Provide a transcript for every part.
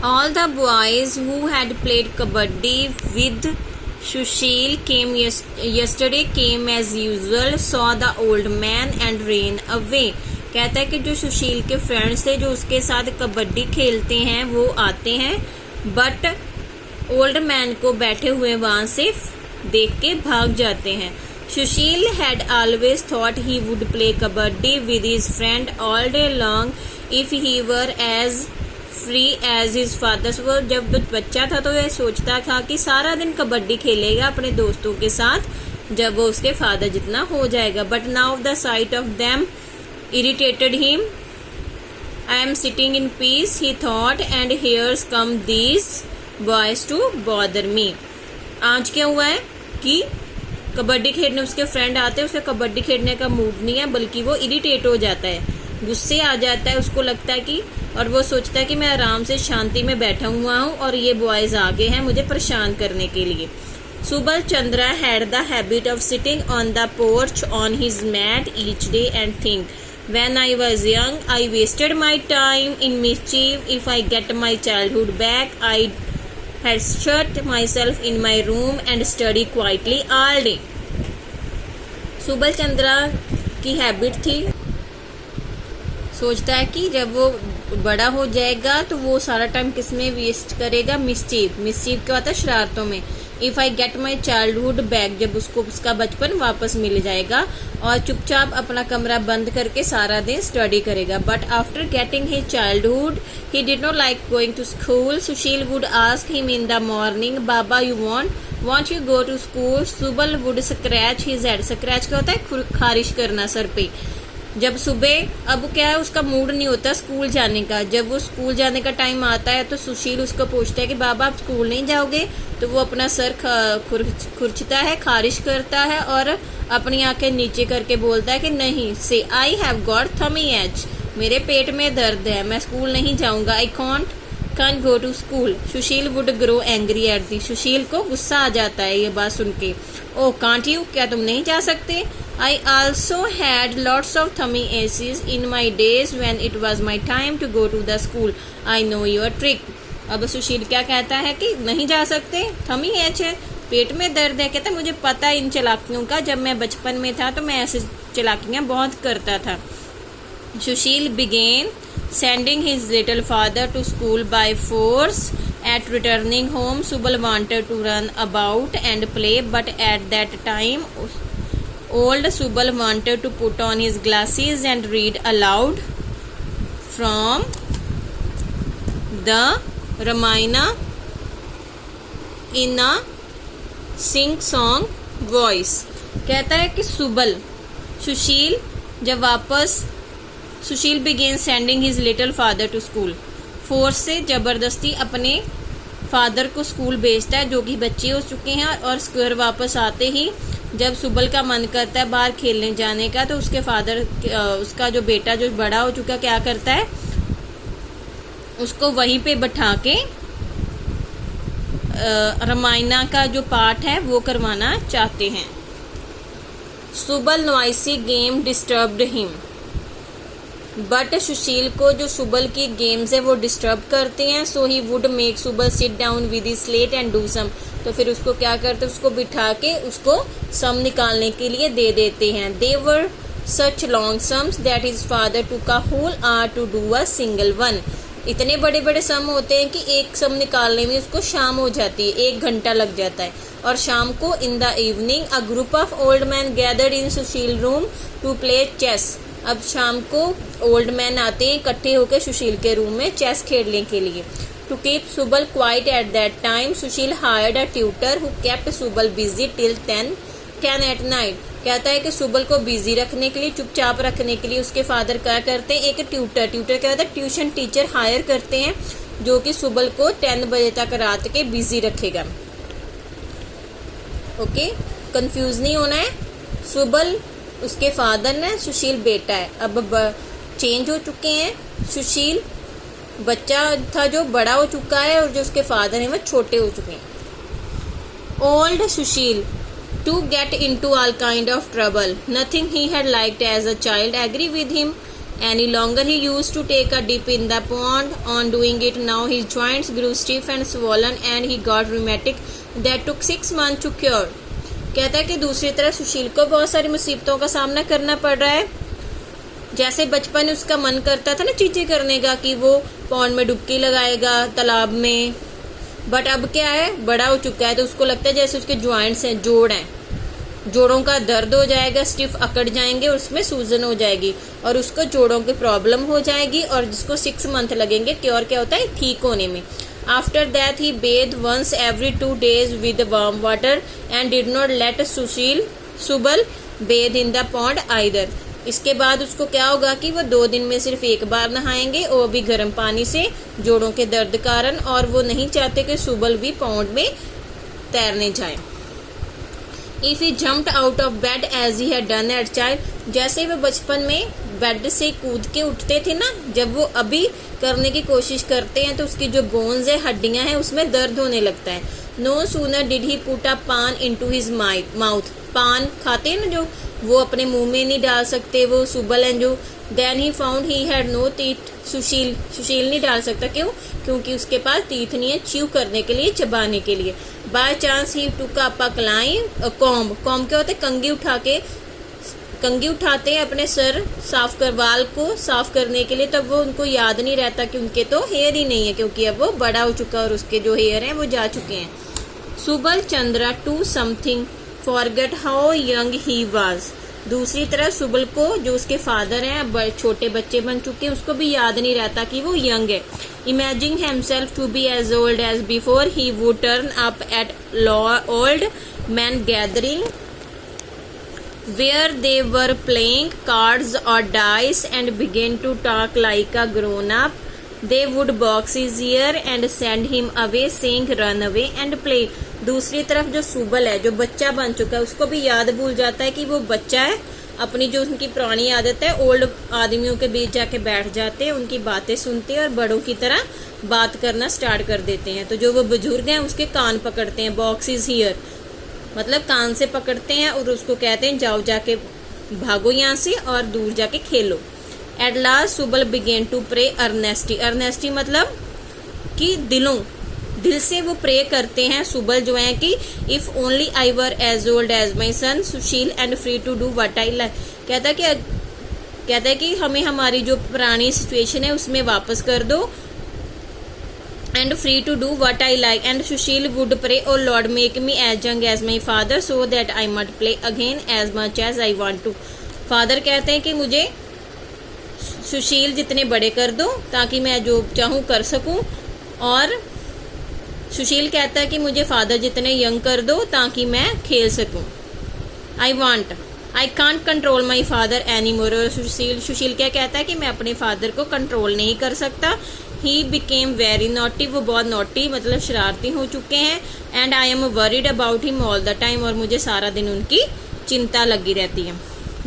All the boys who had played kabaddi with Sushil came yesterday came as usual, saw the old man and ran away. कहता है कि जो सुशील के friends थे जो उसके साथ कबड्डी खेलते हैं वो आते हैं, बट ओल्ड मैन को बैठे हुए वहां से देख के भाग जाते हैं. सुशील had always thought he would play kabaddi with his friend all day long if he were as free as his father. वो जब बच्चा था तो ये सोचता था कि सारा दिन कबड्डी खेलेगा अपने दोस्तों के साथ जब वो उसके फादर जितना हो जाएगा. But now the sight of them irritated him. I am sitting in peace he thought and here's come these boys to bother me. आज क्या हुआ है कि कबड्डी खेलने उसके फ्रेंड आते हैं, उसका कबड्डी खेलने का मूड नहीं है बल्कि वो इरिटेट हो जाता है, गुस्से आ जाता है. उसको लगता है कि और वो सोचता है कि मैं आराम से शांति में बैठा हुआ हूँ और ये बॉयज आगे हैं मुझे परेशान करने के लिए. Subal Chandra had the habit of sitting on the porch on his mat each day and think when I was young I wasted my time in mischief. If I get my childhood back I had shut myself in my room and study quietly all day. Subal Chandra की habit थी, सोचता है कि जब वो बड़ा हो जाएगा तो वो सारा टाइम किस में वेस्ट करेगा, मिस्चीफ. मिस्चीफ क्या होता है, शरारतों में. If I get my childhood back, जब उसको उसका बचपन वापस मिल जाएगा, और चुपचाप अपना कमरा बंद करके सारा दिन स्टडी करेगा. But after getting his childhood he did not like going to school. Sushil would ask him in the morning, baba you want you go to school. Subal would scratch his head. Scratch क्या होता है, खारिश करना सर पे. जब सुबह अब क्या है उसका मूड नहीं होता स्कूल जाने का, जब वो स्कूल जाने का टाइम आता है तो सुशील उसको पूछता है कि बाबा आप स्कूल नहीं जाओगे, तो वो अपना सर खुरचता है, खारिश करता है और अपनी आंखें नीचे करके बोलता है कि नहीं, say I have got tummy ache, मेरे पेट में दर्द है, मैं स्कूल नहीं जाऊंगा. I can't go to school. Sushil would grow angry at the. Sushil को गुस्सा आ जाता है ये बात सुन के. ओ कांट यू, क्या तुम नहीं जा सकते. I also had lots of tummy aches in my days when it was my time to go to the school. I know your trick. अब सुशील क्या कहता है कि नहीं जा सकते, थमी एच है, पेट में दर्द है. कहता है मुझे पता है इन चालाकियों का, जब मैं बचपन में था तो मैं ऐसे चालाकियां बहुत करता था. सुशील began sending his little father to school by force. At returning home, Subal wanted to run about and play, but at that time old Subal wanted to put on his glasses and read aloud from the Ramayana in a sing-song voice. कहता है कि सुशील जब वापस सुशील began sending his little father to school. Force से जबरदस्ती अपने father को school भेजता है जो कि बच्चे हो चुके हैं, और घर वापस आते ही जब सुबल का मन करता है बाहर खेलने जाने का तो उसके फादर उसका जो बेटा जो बड़ा हो चुका क्या करता है, उसको वहीं पे बैठा के रामायण का जो पाठ है वो करवाना चाहते हैं. Subal noisy game disturbed him. But Sushil को जो सुबल की गेम्स है वो डिस्टर्ब करते हैं. So he would make Subal sit down with his slate and do sum. तो फिर उसको क्या करते, उसको बिठा के उसको सम निकालने के लिए दे देते हैं. They were such long sums that his father took a whole hour to do a single one. इतने बड़े बड़े सम होते हैं कि एक सम निकालने में उसको शाम हो जाती है, 1 घंटा लग जाता है. और शाम को in the evening a group of old man gathered in Sushil room to play chess. अब शाम को ओल्ड मैन आते हैं इकट्ठे होकर सुशील के रूम में चेस खेलने के लिए. To keep Subal quiet at that time Sushil hired a tutor who kept Subal busy till 10 at night. कहता है कि सुबल को बिजी रखने के लिए, चुपचाप रखने के लिए उसके फादर क्या करते हैं, एक ट्यूटर क्या होता है, ट्यूशन टीचर हायर करते हैं जो कि सुबल को 10 बजे तक रात के बिजी रखेगा. ओके, कंफ्यूज नहीं होना है. सुबल उसके फादर ने, सुशील बेटा है. अब चेंज हो चुके हैं. सुशील बच्चा था जो बड़ा हो चुका है और जो उसके फादर हैं वो छोटे हो चुके हैं. Old Sushil to get into all kind of trouble. Nothing he had liked as a child agree with him any longer. He used to take a dip in the pond. On doing it now his joints grew stiff and swollen and he got rheumatic that took 6 months to cure. कहता है कि दूसरी तरफ सुशील को बहुत सारी मुसीबतों का सामना करना पड़ रहा है। जैसे बचपन में उसका मन करता था ना चीजें करने का कि वो पौंड में डुबकी लगाएगा तालाब में, बट अब क्या है, बड़ा हो चुका है तो उसको लगता है जैसे उसके ज्वाइंट्स हैं, जोड़ हैं, जोड़ों का दर्द हो जाएगा, स्टिफ अकड़ जाएंगे और उसमें सूजन हो जाएगी और उसको जोड़ों की प्रॉब्लम हो जाएगी और जिसको 6 मंथ लगेंगे क्योर क्या होता है, ठीक होने में। After that he bathe once every 2 days with warm water and did not let Subal bathe in the pond either. इसके बाद उसको क्या होगा कि वो 2 दिन में सिर्फ 1 बार नहाएंगे और भी गर्म पानी से जोड़ों के दर्द कारण, और वो नहीं चाहते कि सुबल भी पॉन्ड में तैरने जाए। If he jumped out of bed as he had done as child, जैसे वो बचपन में बेड से कूद के उठते थे ना, जब वो अभी करने की कोशिश करते हैं तो उसकी जो बोन्स है, हड्डियां हैं, उसमें दर्द होने लगता है। No sooner did he put a pan into his mouth, पान खाते हैं ना जो, वो अपने मुंह में नहीं डाल सकते, वो सुबल हैं जो। Then he found he had no teeth, सुशील नहीं डाल सकता, क्यों? क्योंकि उसके पास टीथ नहीं है च्यू करने के लिए, चबाने के लिए। By chance he took up a comb क्या होता है, कंघी उठाते हैं अपने सर साफ कर, वाल को साफ करने के लिए, तब वो उनको याद नहीं रहता कि उनके तो हेयर ही नहीं है, क्योंकि अब वो बड़ा हो चुका है और उसके जो हेयर हैं वो जा चुके हैं। Subal Chandra to something forget how young he was. दूसरी तरफ सुबल को, जो उसके फादर हैं, छोटे बच्चे बन चुके हैं, उसको भी याद नहीं रहता कि वो यंग है। Imagining himself to be as old as before he would turn up at old man gathering where they were playing cards or dice and began to talk like a grown up. They would box his ear and send him away saying run away and play. दूसरी तरफ जो सुबल है, जो बच्चा बन चुका है, उसको भी याद भूल जाता है कि वो बच्चा है। अपनी जो उनकी पुरानी आदत है, ओल्ड आदमियों के बीच जाके बैठ जाते हैं, उनकी बातें सुनते हैं और बड़ों की तरह बात करना स्टार्ट कर देते हैं। तो जो वो बुजुर्ग हैं उसके कान पकड़ते हैं, बॉक्स इज हियर मतलब कान से पकड़ते हैं और उसको कहते हैं जाओ जाके भागो यहाँ से और दूर जाके खेलो। At last Subal began to pray earnestly मतलब कि दिल से वो प्रे करते हैं सुबल जो है कि if only I were as old as my son Sushil and free to do what I like. कहता है कि हमें हमारी जो पुरानी सिचुएशन है उसमें वापस कर दो, and free to do what I like. And Sushil would pray, oh Lord, make me as young as my father so that I might play again as much as I want to. Father कहते हैं कि मुझे सुशील जितने बड़े कर दो ताकि मैं जो चाहूँ कर सकूं, और सुशील कहता है कि मुझे फादर जितने यंग कर दो ताकि मैं खेल सकूं। I can't control my father any more. Sushil क्या कहता है कि मैं अपने फादर को कंट्रोल नहीं कर सकता। ही बिकेम वेरी नॉटी, वो बहुत नॉटी मतलब शरारती हो चुके हैं। And I am worried about him all the time, और मुझे सारा दिन उनकी चिंता लगी रहती है।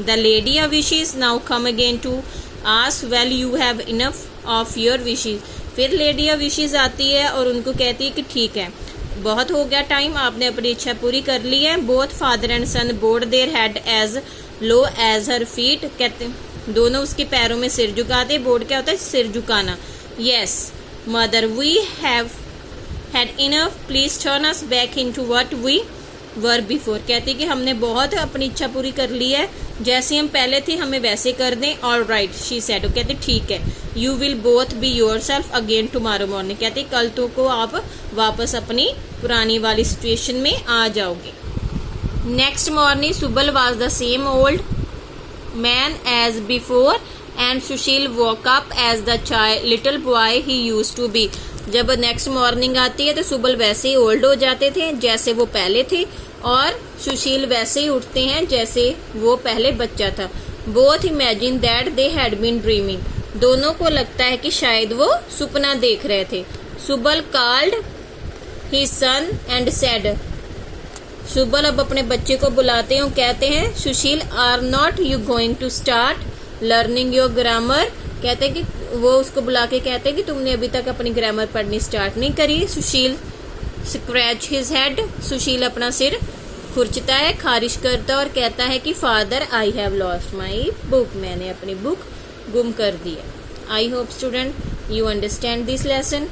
The lady of wishes now come again to ask well you have enough of your wishes. फिर लेडी ऑफ विशेस आती है और उनको कहती है कि ठीक है, बहुत हो गया टाइम, आपने अपनी इच्छा पूरी कर ली है। Both father and son bowed their head as low as her feet, कहते दोनों उसके पैरों में सिर झुकाते। बोर्ड क्या होता है, सिर झुकाना। Yes, mother, we have had enough. Please turn us back into what we were before. कहती कि हमने बहुत अपनी इच्छा पूरी कर ली है, जैसे हम पहले थे हमें वैसे कर दें। All right, she said. कहती ठीक है। You will both be yourself again tomorrow morning. कहती कल तो को आप वापस अपनी पुरानी वाली सिचुएशन में आ जाओगे। Next morning, Subal was the same old man as before. And Sushil woke up as the little boy he used to be. जब नेक्स्ट मॉर्निंग आती है तो सुबल वैसे ही ओल्ड हो जाते थे जैसे वो पहले थे, और सुशील वैसे ही उठते हैं जैसे वो पहले बच्चा था। Both imagine that they had been dreaming, दोनों को लगता है कि शायद वो सपना देख रहे थे। Subal called his son and said, Subal अब अपने बच्चे को बुलाते हैं और कहते हैं Sushil are not you going to start learning your grammar. कहते हैं कि वो उसको बुला के कहते हैं कि तुमने अभी तक अपनी ग्रामर पढ़नी स्टार्ट नहीं करी। सुशील स्क्रैच हिज हेड, सुशील अपना सिर खुरचता है, खारिश करता है और कहता है कि father I have lost my book, मैंने अपनी बुक गुम कर दिया। I hope student you understand this lesson.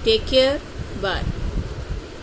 Take care, bye.